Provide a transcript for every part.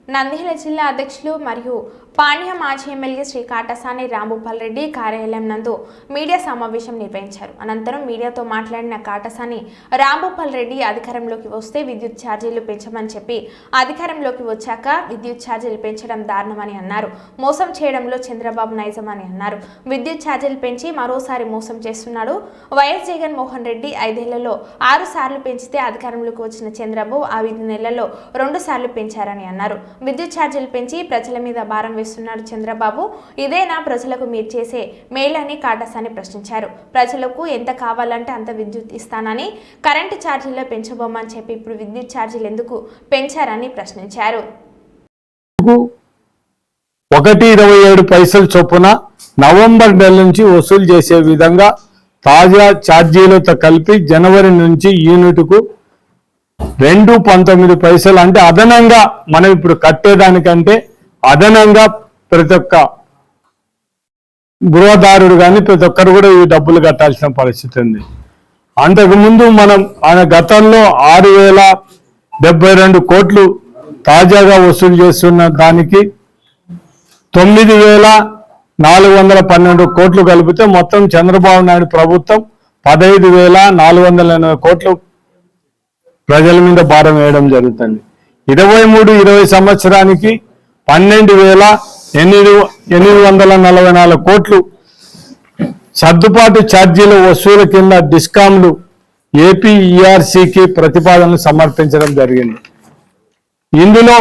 నంద్యాల జిల్లా అధ్యక్షులు మరియు పాణ్యం మాజీ ఎమ్మెల్యే శ్రీ కాటసాని రాంభూపాల్ రెడ్డి కార్యాలయం నందు మీడియా సమావేశం నిర్వహించారు. అనంతరం మీడియాతో మాట్లాడిన కాటసాని రాంభూపాల్ రెడ్డి అధికారంలోకి వస్తే విద్యుత్ ఛార్జీలు పెంచమని చెప్పి అధికారంలోకి వచ్చాక విద్యుత్ ఛార్జీలు పెంచడం దారుణమని అన్నారు. మోసం చేయడంలో చంద్రబాబు నైజమని అన్నారు. విద్యుత్ ఛార్జీలు పెంచి మరోసారి మోసం చేస్తున్నాడు. వైఎస్ జగన్మోహన్ రెడ్డి 5 ఏళ్లలో 6 సార్లు పెంచితే అధికారంలోకి వచ్చిన చంద్రబాబు ఆ 5 నెలల్లో 2 సార్లు పెంచారని అన్నారు. విద్యుత్ ఛార్జీలు పెంచి ప్రజల మీద భారం వేస్తున్నాడు చంద్రబాబు. ఇదేనా ప్రజలకు మీరు చేసే మేలని కాటసాని ప్రశ్నించారు. ప్రజలకు ఎంత కావాలంటే అంత విద్యుత్ ఇస్తానని కరెంటు ఛార్జీలు పెంచబోమని చెప్పి ఇప్పుడు విద్యుత్ ఛార్జీలు ఎందుకు పెంచారని ప్రశ్నించారు. 1.27 చొప్పున నవంబర్ నెల నుంచి వసూలు చేసే విధంగా తాజా ఛార్జీలతో కలిపి జనవరి నుంచి యూనిట్కు 2.19 అంటే అదనంగా మనం ఇప్పుడు కట్టేదానికంటే అదనంగా ప్రతి ఒక్క గృహదారుడు కానీ ప్రతి ఒక్కరు కూడా ఈ డబ్బులు కట్టాల్సిన పరిస్థితి ఉంది. అంతకుముందు మనం గతంలో 6,072 కోట్లు తాజాగా వసూలు చేస్తున్న దానికి 9,412 కోట్లు కలిపితే మొత్తం చంద్రబాబు నాయుడు ప్రభుత్వం 15,480 కోట్లు ప్రజల మీద భారం వేయడం జరుగుతుంది. 23-24 సంవత్సరానికి 12,844 కోట్లు సర్దుబాటు ఛార్జీల వసూలు కింద డిస్కాంలు ఏపీఈఆర్సీకి ప్రతిపాదనలు సమర్పించడం జరిగింది. ఇందులో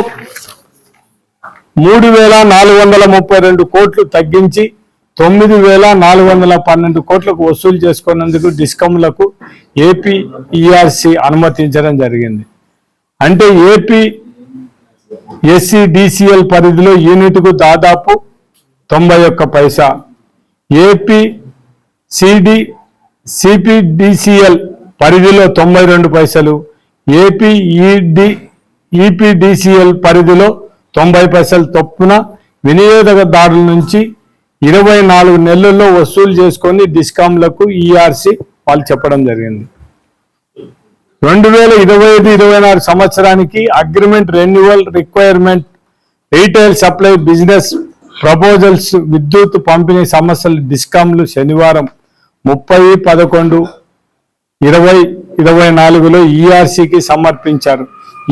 3,432 కోట్లు తగ్గించి 9,412 కోట్లకు వసూలు చేసుకున్నందుకు డిస్కంలకు ఏపీఈఆర్సీ అనుమతించడం జరిగింది. అంటే ఏపీ ఎస్సీడీసీఎల్ పరిధిలో యూనిట్కు దాదాపు 91 పైసా, ఏపీ సిపిడిసిఎల్ పరిధిలో 92 పైసలు, ఏపీ ఈపీడీసీఎల్ పరిధిలో 90 పైసలు చొప్పున వినియోగదారుల నుంచి 24 నెలల్లో వసూలు చేసుకొని డిస్కాంలకు ఈఆర్సీ వాళ్ళు చెప్పడం జరిగింది. 2025-26 సంవత్సరానికి agreement renewal requirement retail supply business proposals విద్యుత్ పంపిణీ సమస్యలు డిస్కాంలు శనివారం 30/11/2024లో ఈఆర్సీకి సమర్పించారు.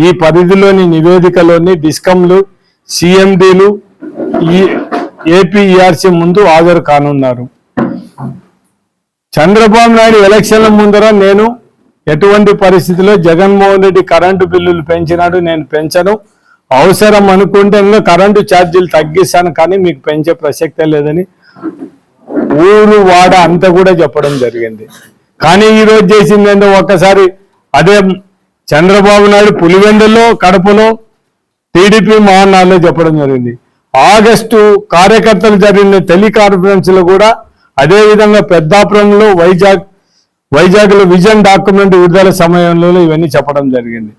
ఈ పరిధిలోని నివేదికలోని డిస్కాంలు సిఎండీలు ఏపీఈఆర్సీ ముందు హాజరు కానున్నారు. చంద్రబాబు నాయుడు ఎలక్షన్ల ముందర నేను ఎటువంటి పరిస్థితిలో జగన్మోహన్ రెడ్డి కరెంటు బిల్లులు పెంచినాడు, నేను పెంచను, అవసరం అనుకుంటే కరెంటు ఛార్జీలు తగ్గిస్తాను కానీ మీకు పెంచే ప్రసక్తే లేదని ఊరు వాడ అంతా కూడా చెప్పడం జరిగింది. కానీ ఈరోజు చేసింది ఏంటో ఒక్కసారి అదే చంద్రబాబు నాయుడు పులివెందుల్లో కడపలో టీడీపీ మహానాడులో చెప్పడం జరిగింది. ఆగస్టు కార్యకర్తలు జరిగిన టెలికాన్ఫరెన్స్ లో కూడా అదేవిధంగా పెద్దాపురంలో వైజాగ్లో విజన్ డాక్యుమెంట్ విడుదల సమయంలో ఇవన్నీ చెప్పడం జరిగింది.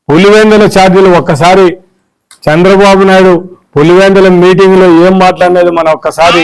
పులివెందుల ఛార్జీలు ఒక్కసారి చంద్రబాబు నాయుడు పులివెందుల మీటింగ్ లో ఏం మాట్లాడినది మనం ఒక్కసారి